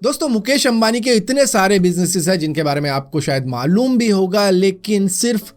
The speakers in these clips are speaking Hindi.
दोस्तों, मुकेश अंबानी के इतने सारे बिजनेसेस हैं जिनके बारे में आपको शायद मालूम भी होगा, लेकिन सिर्फ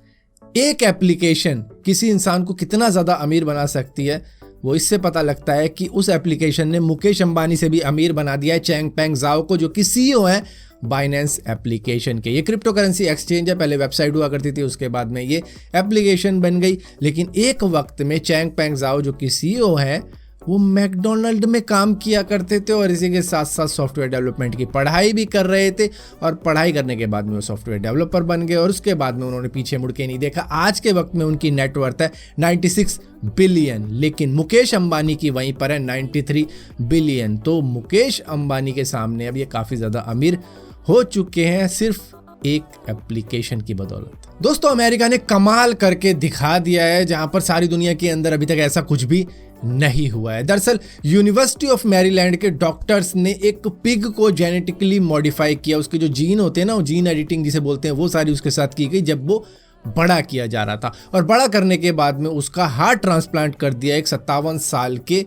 एक एप्लीकेशन किसी इंसान को कितना ज़्यादा अमीर बना सकती है वो इससे पता लगता है कि उस एप्लीकेशन ने मुकेश अंबानी से भी अमीर बना दिया है चैंगपेंग ज़ाओ को, जो कि सीईओ हैं बाइनेंस एप्लीकेशन के। ये क्रिप्टो करेंसी एक्सचेंज है, पहले वेबसाइट हुआ करती थी, उसके बाद में ये एप्लीकेशन बन गई। लेकिन एक वक्त में चैंगपेंग ज़ाओ जो कि सीईओ हैं वो मैकडोनल्ड में काम किया करते थे और इसी के साथ साथ सॉफ्टवेयर डेवलपमेंट की पढ़ाई भी कर रहे थे। और पढ़ाई करने के बाद में वो सॉफ्टवेयर डेवलपर बन गए और उसके बाद में उन्होंने पीछे मुड़ के नहीं देखा। आज के वक्त में उनकी नेटवर्थ है 96 बिलियन, लेकिन मुकेश अंबानी की वहीं पर है 93 बिलियन। तो मुकेश अंबानी के सामने अब ये काफ़ी ज़्यादा अमीर हो चुके हैं सिर्फ एक एप्लीकेशन की बदौलत। दोस्तों, अमेरिका ने कमाल करके दिखा दिया है जहां पर सारी दुनिया के अंदर अभी तक ऐसा कुछ भी नहीं हुआ है। दरअसल यूनिवर्सिटी ऑफ मैरीलैंड के डॉक्टर्स ने एक पिग को जेनेटिकली मॉडिफाई किया। उसके जो जीन होते हैं ना, वो जीन एडिटिंग जिसे बोलते हैं, वो सारी उसके साथ की गई जब वो बड़ा किया जा रहा था। और बड़ा करने के बाद में उसका हार्ट ट्रांसप्लांट कर दिया एक 57 साल के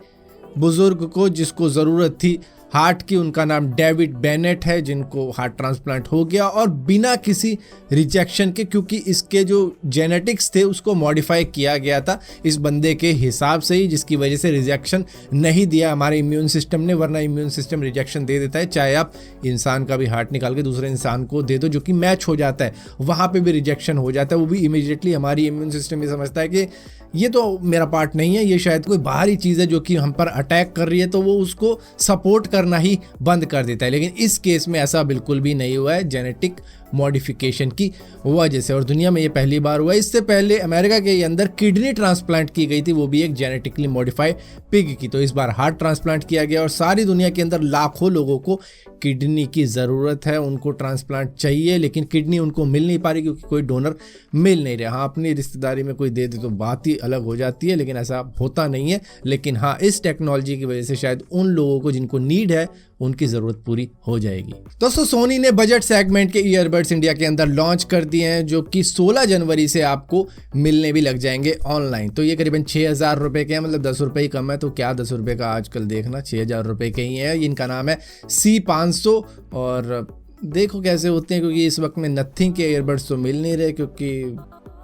बुजुर्ग को जिसको ज़रूरत थी हार्ट की। उनका नाम डेविड बेनेट है, जिनको हार्ट ट्रांसप्लांट हो गया और बिना किसी रिजेक्शन के, क्योंकि इसके जो जेनेटिक्स थे उसको मॉडिफाई किया गया था इस बंदे के हिसाब से ही, जिसकी वजह से रिजेक्शन नहीं दिया हमारे इम्यून सिस्टम ने। वरना इम्यून सिस्टम रिजेक्शन दे देता है, चाहे आप इंसान का भी हार्ट निकाल के दूसरे इंसान को दे दो जो कि मैच हो जाता है, वहाँ पर भी रिजेक्शन हो जाता है। वो भी इमीडिएटली हमारी इम्यून सिस्टम ये समझता है कि ये तो मेरा पार्ट नहीं है, ये शायद कोई बाहरी चीज़ है जो कि हम पर अटैक कर रही है, तो वो उसको सपोर्ट करना ही बंद कर देता है। लेकिन इस केस में ऐसा बिल्कुल भी नहीं हुआ है जेनेटिक मॉडिफिकेशन की वजह से, और दुनिया में ये पहली बार हुआ है। इससे पहले अमेरिका के अंदर किडनी ट्रांसप्लांट की गई थी, वो भी एक जेनेटिकली मॉडिफाइड पिग की। तो इस बार हार्ट ट्रांसप्लांट किया गया और सारी दुनिया के अंदर लाखों लोगों को किडनी की ज़रूरत है, उनको ट्रांसप्लांट चाहिए, लेकिन किडनी उनको मिल नहीं पा रही क्योंकि कोई डोनर मिल नहीं रहा। हाँ, अपनी रिश्तेदारी में कोई दे दे तो बात ही अलग हो जाती है, लेकिन ऐसा होता नहीं है। लेकिन हाँ, इस टेक्नोलॉजी की वजह से शायद उन लोगों को जिनको नीड है उनकी ज़रूरत पूरी हो जाएगी। दोस्तों, सोनी ने बजट सेगमेंट के ईयरबड्स इंडिया के अंदर लॉन्च कर दिए हैं जो कि 16 जनवरी से आपको मिलने भी लग जाएंगे ऑनलाइन। तो ये करीबन 6,000 रुपये के हैं, मतलब 10 रुपये ही कम है। तो क्या 10 रुपये का आजकल देखना, 6,000 रुपये के ही है। इनका नाम है C500 और देखो कैसे होते हैं, क्योंकि इस वक्त में नथिंग के ईयरबड्स तो मिल नहीं रहे क्योंकि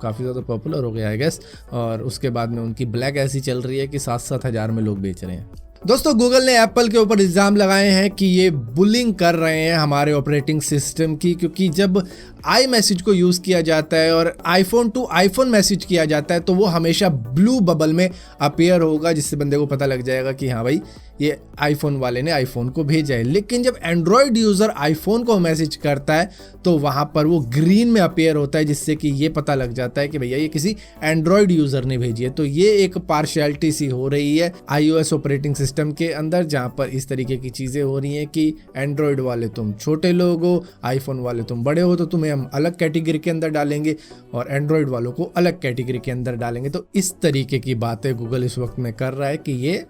काफ़ी ज़्यादा पॉपुलर हो गया आई गेस। और उसके बाद में उनकी ब्लैक ऐसी चल रही है कि 7-7 हज़ार में लोग बेच रहे हैं। दोस्तों, गूगल ने एप्पल के ऊपर इल्ज़ाम लगाए हैं कि ये बुलिंग कर रहे हैं हमारे ऑपरेटिंग सिस्टम की, क्योंकि जब आई मैसेज को यूज़ किया जाता है और आईफोन टू आईफोन मैसेज किया जाता है तो वो हमेशा ब्लू बबल में अपीयर होगा, जिससे बंदे को पता लग जाएगा कि हाँ भाई ये आईफोन वाले ने आईफोन को भेजा है। लेकिन जब एंड्रॉयड यूज़र आईफोन को मैसेज करता है तो वहाँ पर वो ग्रीन में अपीयर होता है, जिससे कि ये पता लग जाता है कि भैया ये किसी एंड्रॉयड यूज़र ने भेजी है। तो ये एक पार्शियलिटी सी हो रही है iOS ऑपरेटिंग सिस्टम के अंदर, जहाँ पर इस तरीके की चीज़ें हो रही हैं कि एंड्रॉयड वाले तुम छोटे लोग हो, आईफोन वाले तुम बड़े हो, तो तुम्हें हम अलग कैटेगरी के अंदर डालेंगे और एंड्रॉयड वालों को अलग कैटेगरी के अंदर डालेंगे। तो इस तरीके की बातें गूगल इस वक्त में कर रहा है कि ये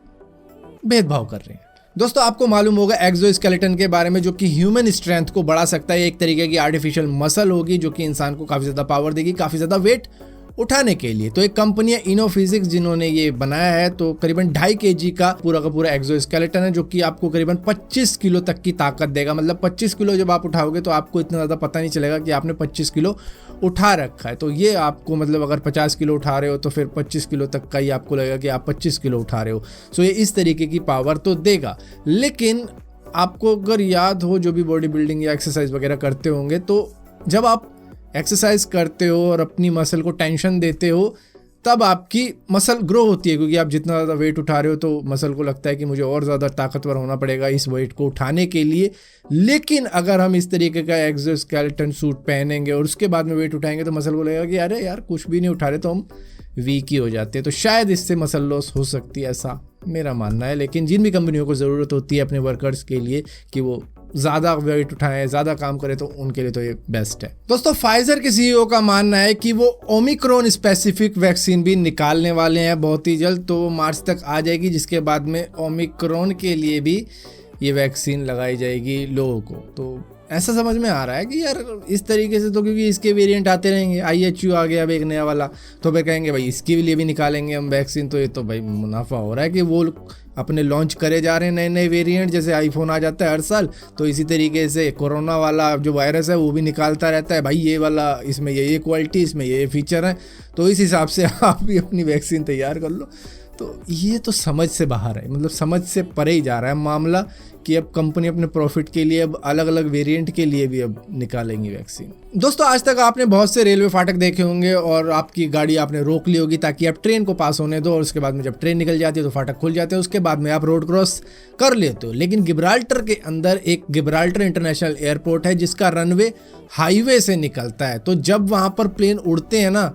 भेदभाव कर रहे हैं। दोस्तों, आपको मालूम होगा एक्सोस्केलेटन के बारे में, जो कि ह्यूमन स्ट्रेंथ को बढ़ा सकता है। एक तरीके की आर्टिफिशियल मसल होगी जो कि इंसान को काफ़ी ज़्यादा पावर देगी, काफ़ी ज़्यादा वेट उठाने के लिए। तो एक कंपनी है इनोफिजिक्स जिन्होंने ये बनाया है। तो करीबन 2.5 kg का पूरा एक्सोस्केलेटन है जो कि आपको करीबन 25 किलो तक की ताकत देगा। मतलब 25 किलो जब आप उठाओगे तो आपको इतना ज़्यादा पता नहीं चलेगा कि आपने 25 किलो उठा रखा है। तो ये आपको मतलब अगर 50 किलो उठा रहे हो तो फिर 25 किलो तक का ही आपको लगेगा कि आप 25 किलो उठा रहे हो। सो ये इस तरीके की पावर तो देगा। लेकिन आपको अगर याद हो, जो भी बॉडी बिल्डिंग या एक्सरसाइज वगैरह करते होंगे, तो जब आप एक्सरसाइज करते हो और अपनी मसल को टेंशन देते हो तब आपकी मसल ग्रो होती है, क्योंकि आप जितना ज़्यादा वेट उठा रहे हो तो मसल को लगता है कि मुझे और ज़्यादा ताकतवर होना पड़ेगा इस वेट को उठाने के लिए। लेकिन अगर हम इस तरीके का एक्सोस्केलेटन सूट पहनेंगे और उसके बाद में वेट उठाएंगे तो मसल को लगेगा कि अरे यार कुछ भी नहीं उठा रहे, तो हम वीक ही हो जाते हैं। तो शायद इससे मसल लॉस हो सकती है, ऐसा मेरा मानना है। लेकिन जिन भी कंपनियों को ज़रूरत होती है अपने वर्कर्स के लिए कि वो ज़्यादा वेट उठाएं, ज़्यादा काम करें, तो उनके लिए तो ये बेस्ट है। दोस्तों, फाइजर के सीईओ का मानना है कि वो ओमिक्रॉन स्पेसिफिक वैक्सीन भी निकालने वाले हैं बहुत ही जल्द। तो मार्च तक आ जाएगी, जिसके बाद में ओमिक्रॉन के लिए भी ये वैक्सीन लगाई जाएगी लोगों को। तो ऐसा समझ में आ रहा है कि यार इस तरीके से, तो क्योंकि इसके वेरिएंट आते रहेंगे, IHU आ गया अब एक नया वाला, तो वे कहेंगे भाई इसके लिए भी निकालेंगे हम वैक्सीन। तो ये तो भाई मुनाफा हो रहा है कि वो अपने लॉन्च करे जा रहे हैं नए नए वेरिएंट, जैसे आईफोन आ जाता है हर साल, तो इसी तरीके से कोरोना वाला जो वायरस है वो भी निकालता रहता है, भाई ये वाला इसमें ये क्वालिटी, इसमें ये फीचर है, तो इस हिसाब से आप भी अपनी वैक्सीन तैयार कर लो। तो ये तो समझ से बाहर है, मतलब समझ से परे ही जा रहा है मामला कि अब कंपनी अपने प्रॉफिट के लिए अब अलग अलग वेरिएंट के लिए भी अब निकालेंगी वैक्सीन। दोस्तों, आज तक आपने बहुत से रेलवे फाटक देखे होंगे और आपकी गाड़ी आपने रोक ली होगी ताकि आप ट्रेन को पास होने दो, और उसके बाद में जब ट्रेन निकल जाती है तो फाटक खुल जाते हैं, उसके बाद में आप रोड क्रॉस कर लेते हो। लेकिन गिब्राल्टर के अंदर एक गिब्राल्टर इंटरनेशनल एयरपोर्ट है जिसका रनवे हाईवे से निकलता है। तो जब वहाँ पर प्लेन उड़ते हैं ना,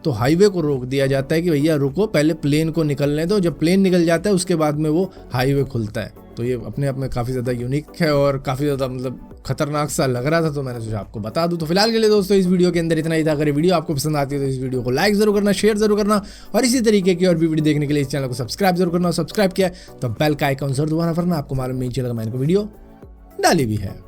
तो हाईवे को रोक दिया जाता है कि भैया रुको, पहले प्लेन को निकलने दो। जब प्लेन निकल जाता है उसके बाद में वो हाईवे खुलता है। तो ये अपने आप में काफ़ी ज़्यादा यूनिक है और काफ़ी ज़्यादा मतलब खतरनाक सा लग रहा था, तो मैंने सोचा आपको बता दूं। तो फिलहाल के लिए दोस्तों इस वीडियो के अंदर इतना ही था। अगर वीडियो आपको पसंद आती है तो इस वीडियो को लाइक जरूर करना, शेयर जरूर करना, और इसी तरीके की और भी वीडियो देखने के लिए इस चैनल को सब्सक्राइब जरूर करना। सब्सक्राइब किया तो बेल का आइकॉन जरूर दबाना, वरना आपको मालूम नहीं चलेगा मैंने को वीडियो डाली भी है।